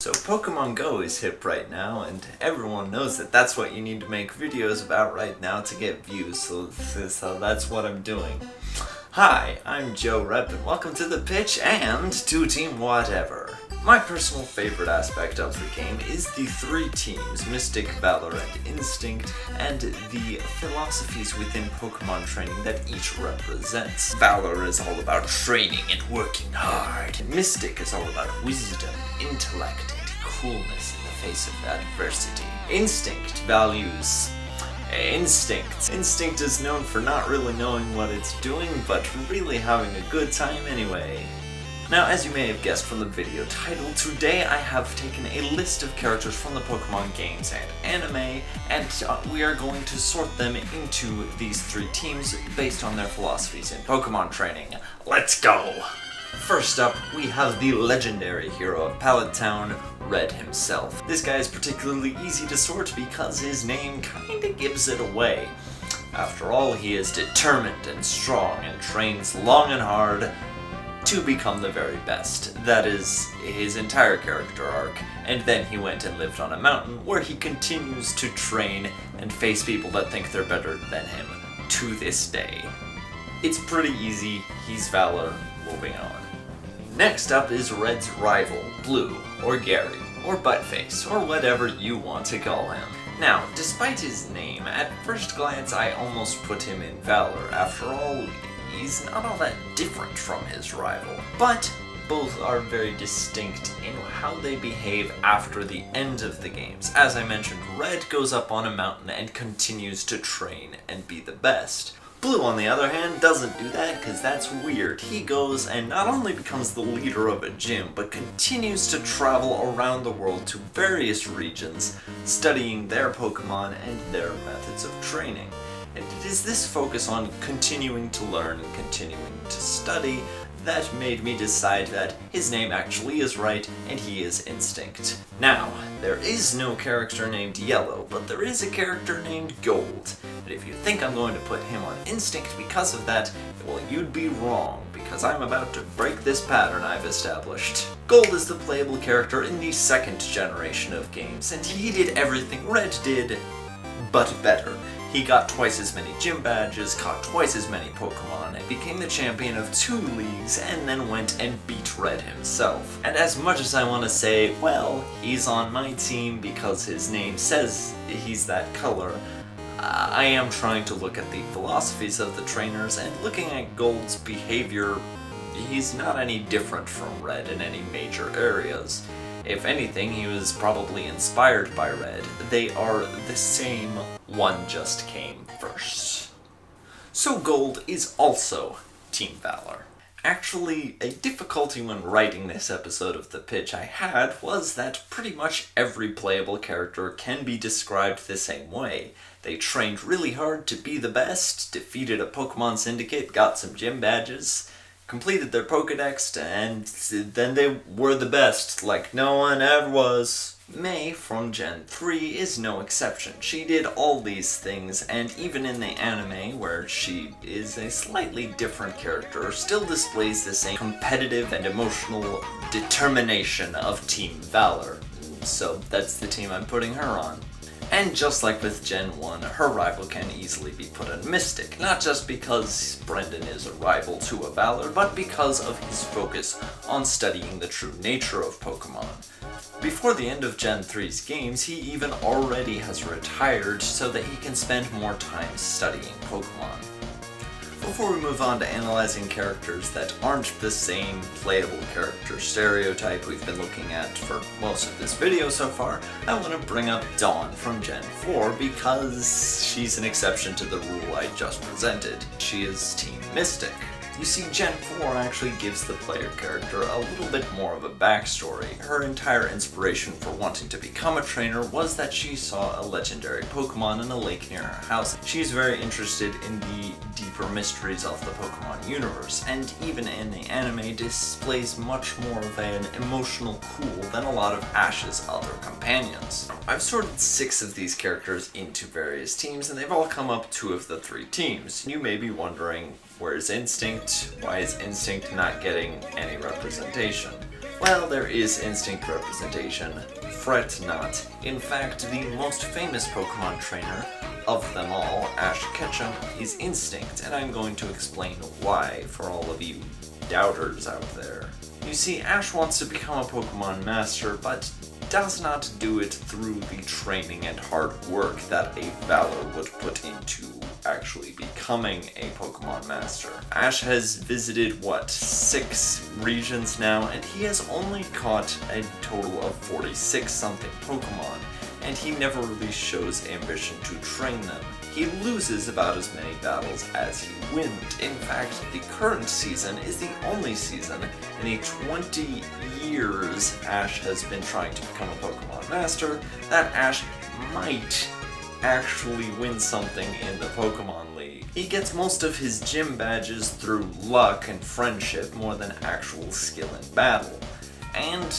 So Pokemon Go is hip right now, and everyone knows that that's what you need to make videos about right now to get views, so that's what I'm doing. Hi, I'm Joe Rep, and welcome to The Pitch and to Team Hwatever. My personal favorite aspect of the game is the three teams, Mystic, Valor, and Instinct, and the philosophies within Pokemon training that each represents. Valor is all about training and working hard. Mystic is all about wisdom, intellect, and coolness in the face of adversity. Instinct values Instinct. Instinct is known for not really knowing what it's doing, but really having a good time anyway. Now, as you may have guessed from the video title, today I have taken a list of characters from the Pokemon games and anime, and we are going to sort them into these three teams based on their philosophies in Pokemon training. Let's go! First up, we have the legendary hero of Pallet Town, Red himself. This guy is particularly easy to sort because his name kinda gives it away. After all, he is determined and strong and trains long and hard to become the very best. That is his entire character arc, and then he went and lived on a mountain where he continues to train and face people that think they're better than him to this day. It's pretty easy, he's Valor, moving on. Next up is Red's rival, Blue, or Gary, or Buttface, or whatever you want to call him. Now, despite his name, at first glance I almost put him in Valor. After all, he's not all that different from his rival. But both are very distinct in how they behave after the end of the games. As I mentioned, Red goes up on a mountain and continues to train and be the best. Blue, on the other hand, doesn't do that because that's weird. He goes and not only becomes the leader of a gym, but continues to travel around the world to various regions, studying their Pokemon and their methods of training. And it is this focus on continuing to learn and continuing to study that made me decide that his name actually is right, and he is Instinct. Now, there is no character named Yellow, but there is a character named Gold. And if you think I'm going to put him on Instinct because of that, well, you'd be wrong, because I'm about to break this pattern I've established. Gold is the playable character in the second generation of games, and he did everything Red did, but better. He got twice as many gym badges, caught twice as many Pokemon, and became the champion of 2 leagues, and then went and beat Red himself. And as much as I want to say, well, he's on my team because his name says he's that color, I am trying to look at the philosophies of the trainers, and looking at Gold's behavior, he's not any different from Red in any major areas. If anything, he was probably inspired by Red. They are the same, one just came first. So Gold is also Team Valor. Actually, a difficulty when writing this episode of The Pitch I had was that pretty much every playable character can be described the same way. They trained really hard to be the best, defeated a Pokemon Syndicate, got some gym badges, completed their Pokedex, and then they were the best, like no one ever was. May from Gen 3 is no exception. She did all these things, and even in the anime, where she is a slightly different character, still displays the same competitive and emotional determination of Team Valor. So that's the team I'm putting her on. And just like with Gen 1, her rival can easily be put on Mystic, not just because Brendan is a rival to a Valor, but because of his focus on studying the true nature of Pokemon. Before the end of Gen 3's games, he even already has retired so that he can spend more time studying Pokemon. Before we move on to analyzing characters that aren't the same playable character stereotype we've been looking at for most of this video so far, I want to bring up Dawn from Gen 4 because she's an exception to the rule I just presented. She is Team Mystic. You see, Gen 4 actually gives the player character a little bit more of a backstory. Her entire inspiration for wanting to become a trainer was that she saw a legendary Pokemon in a lake near her house. She's very interested in the deeper mysteries of the Pokemon universe, and even in the anime displays much more of an emotional cool than a lot of Ash's other companions. I've sorted 6 of these characters into various teams, and they've all come up 2 of the 3 teams. You may be wondering, where's Instinct? Why is Instinct not getting any representation? Well, there is instinct representation. Fret not. In fact, the most famous Pokemon trainer of them all, Ash Ketchum, is Instinct, and I'm going to explain why for all of you doubters out there. You see, Ash wants to become a Pokemon Master, but does not do it through the training and hard work that a Valor would put into actually becoming a Pokemon Master. Ash has visited, 6 regions now, and he has only caught a total of 46 something Pokemon, and he never really shows ambition to train them. He loses about as many battles as he wins. In fact, the current season is the only season in the 20 years Ash has been trying to become a Pokemon Master that Ash might actually win something in the Pokemon League. He gets most of his gym badges through luck and friendship more than actual skill in battle. And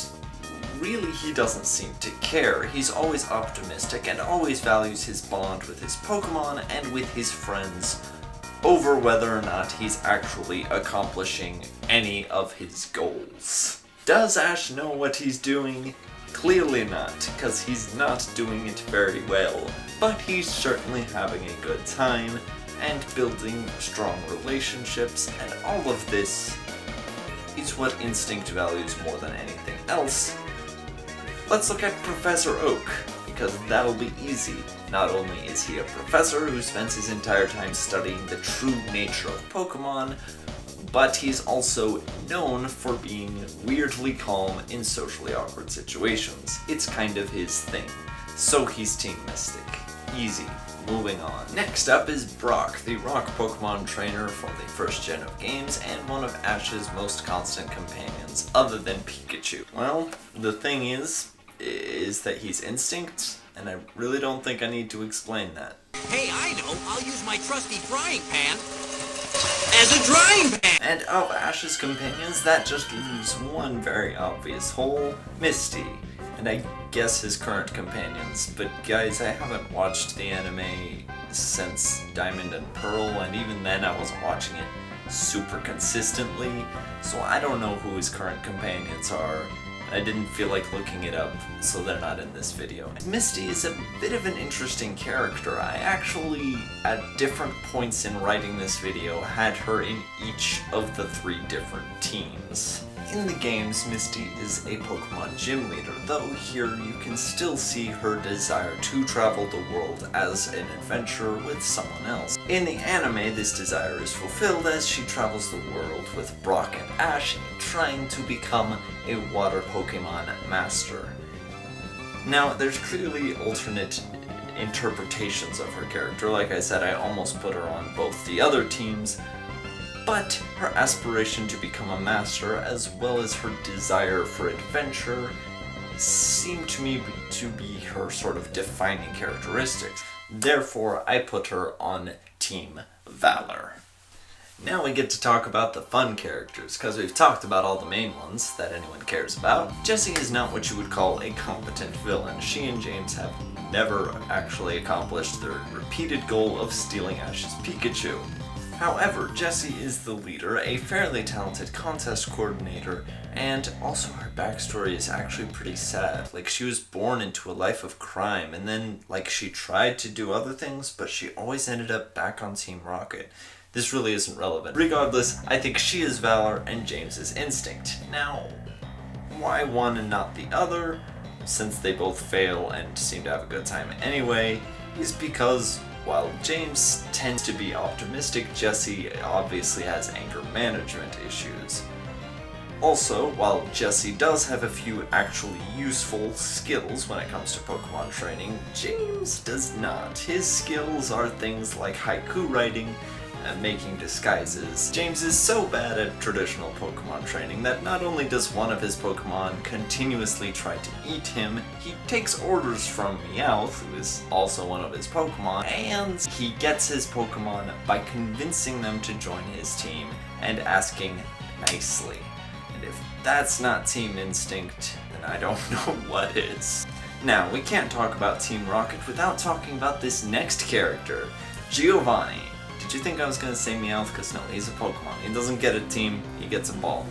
really, he doesn't seem to care. He's always optimistic and always values his bond with his Pokemon and with his friends over whether or not he's actually accomplishing any of his goals. Does Ash know what he's doing? Clearly not, because he's not doing it very well, but he's certainly having a good time and building strong relationships, and all of this is what Instinct values more than anything else. Let's look at Professor Oak, because that'll be easy. Not only is he a professor who spends his entire time studying the true nature of Pokemon, but he's also known for being weirdly calm in socially awkward situations. It's kind of his thing. So he's Team Mystic. Easy. Moving on. Next up is Brock, the rock Pokemon trainer from the first gen of games and one of Ash's most constant companions, other than Pikachu. Well, the thing is that he's Instinct, and I really don't think I need to explain that. Hey, I know! I'll use my trusty frying pan as a drying pan! And of Ash's companions, that just leaves one very obvious hole, Misty. And I guess his current companions, but guys, I haven't watched the anime since Diamond and Pearl, and even then I wasn't watching it super consistently, so I don't know who his current companions are. I didn't feel like looking it up, so they're not in this video. Misty is a bit of an interesting character. I actually, at different points in writing this video, had her in each of the 3 different teams. In the games, Misty is a Pokemon gym leader, though here you can still see her desire to travel the world as an adventurer with someone else. In the anime, this desire is fulfilled as she travels the world with Brock and Ash, trying to become a water Pokemon master. Now, there's clearly alternate interpretations of her character. Like I said, I almost put her on both the other teams, but her aspiration to become a master, as well as her desire for adventure, seem to me to be her sort of defining characteristics. Therefore, I put her on Team Valor. Now we get to talk about the fun characters, because we've talked about all the main ones that anyone cares about. Jessie is not what you would call a competent villain. She and James have never actually accomplished their repeated goal of stealing Ash's Pikachu. However, Jessie is the leader, a fairly talented contest coordinator, and also her backstory is actually pretty sad. Like, she was born into a life of crime, and then, she tried to do other things, but she always ended up back on Team Rocket. This really isn't relevant. Regardless, I think she is Valor and James is Instinct. Now, why one and not the other, since they both fail and seem to have a good time anyway, is because while James tends to be optimistic, Jessie obviously has anger management issues. Also, while Jessie does have a few actually useful skills when it comes to Pokemon training, James does not. His skills are things like haiku writing and making disguises. James is so bad at traditional Pokemon training that not only does one of his Pokemon continuously try to eat him, he takes orders from Meowth, who is also one of his Pokemon, and he gets his Pokemon by convincing them to join his team and asking nicely. And if that's not Team Instinct, then I don't know what is. Now, we can't talk about Team Rocket without talking about this next character, Giovanni. Did you think I was going to say Meowth? Because no, he's a Pokemon. He doesn't get a team, he gets a ball.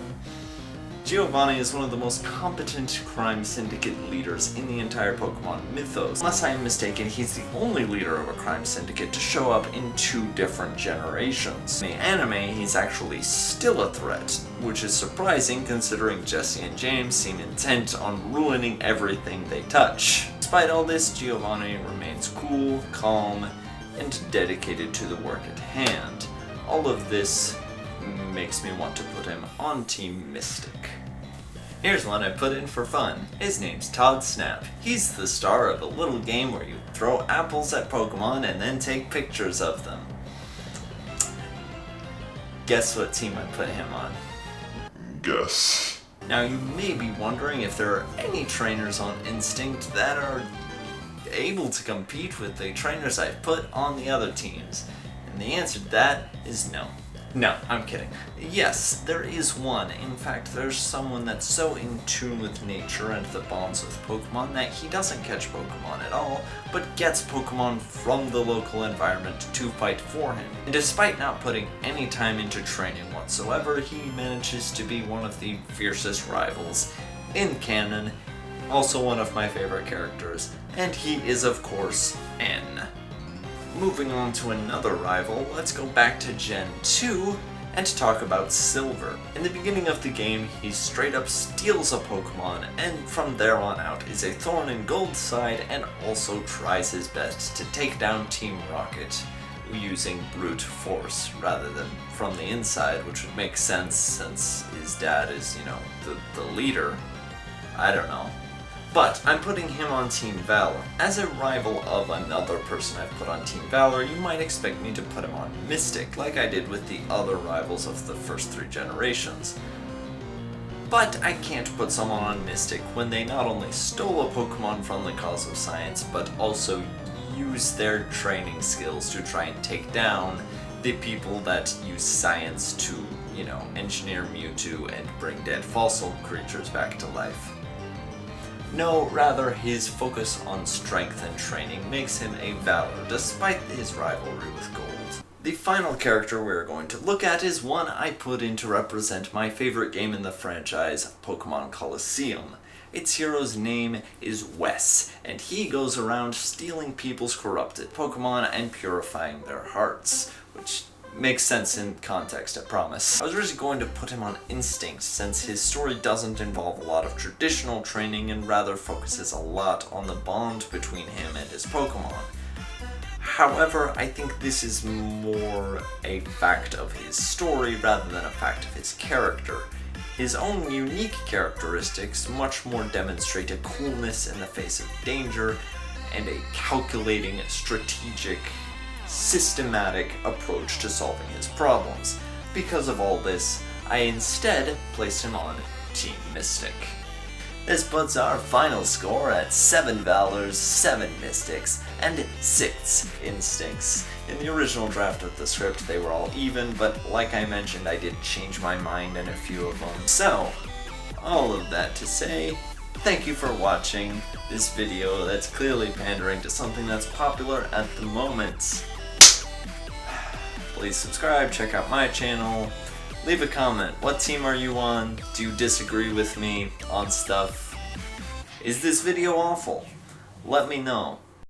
Giovanni is one of the most competent crime syndicate leaders in the entire Pokemon mythos. Unless I am mistaken, he's the only leader of a crime syndicate to show up in 2 different generations. In the anime, he's actually still a threat, which is surprising considering Jesse and James seem intent on ruining everything they touch. Despite all this, Giovanni remains cool, calm, and dedicated to the work at hand. All of this makes me want to put him on Team Mystic. Here's one I put in for fun. His name's Todd Snap. He's the star of a little game where you throw apples at Pokemon and then take pictures of them. Guess what team I put him on? Guess. Now you may be wondering if there are any trainers on Instinct that are able to compete with the trainers I've put on the other teams. And the answer to that is no. No, I'm kidding. Yes, there is one. In fact, there's someone that's so in tune with nature and the bonds with Pokemon that he doesn't catch Pokemon at all, but gets Pokemon from the local environment to fight for him. And despite not putting any time into training whatsoever, he manages to be one of the fiercest rivals in canon, also one of my favorite characters, and he is of course N. Moving on to another rival, let's go back to Gen 2 and talk about Silver. In the beginning of the game, he straight up steals a Pokemon, and from there on out is a thorn in Gold's side and also tries his best to take down Team Rocket using brute force rather than from the inside, which would make sense since his dad is, the leader. I don't know. But I'm putting him on Team Valor. As a rival of another person I've put on Team Valor, you might expect me to put him on Mystic, like I did with the other rivals of the first 3 generations. But I can't put someone on Mystic when they not only stole a Pokemon from the cause of science, but also use their training skills to try and take down the people that use science to, engineer Mewtwo and bring dead fossil creatures back to life. No, rather, his focus on strength and training makes him a Valor, despite his rivalry with Gold. The final character we're going to look at is one I put in to represent my favorite game in the franchise, Pokemon Colosseum. Its hero's name is Wes, and he goes around stealing people's corrupted Pokemon and purifying their hearts, which makes sense in context, I promise. I was originally going to put him on Instinct since his story doesn't involve a lot of traditional training and rather focuses a lot on the bond between him and his Pokemon. However, I think this is more a fact of his story rather than a fact of his character. His own unique characteristics much more demonstrate a coolness in the face of danger and a calculating, strategic, systematic approach to solving his problems. Because of all this, I instead placed him on Team Mystic. This puts our final score at 7 Valors, 7 Mystics, and 6 Instincts. In the original draft of the script they were all even, but like I mentioned I did change my mind in a few of them. So, all of that to say, thank you for watching this video that's clearly pandering to something that's popular at the moment. Please subscribe, check out my channel, leave a comment. What team are you on? Do you disagree with me on stuff? Is this video awful? Let me know.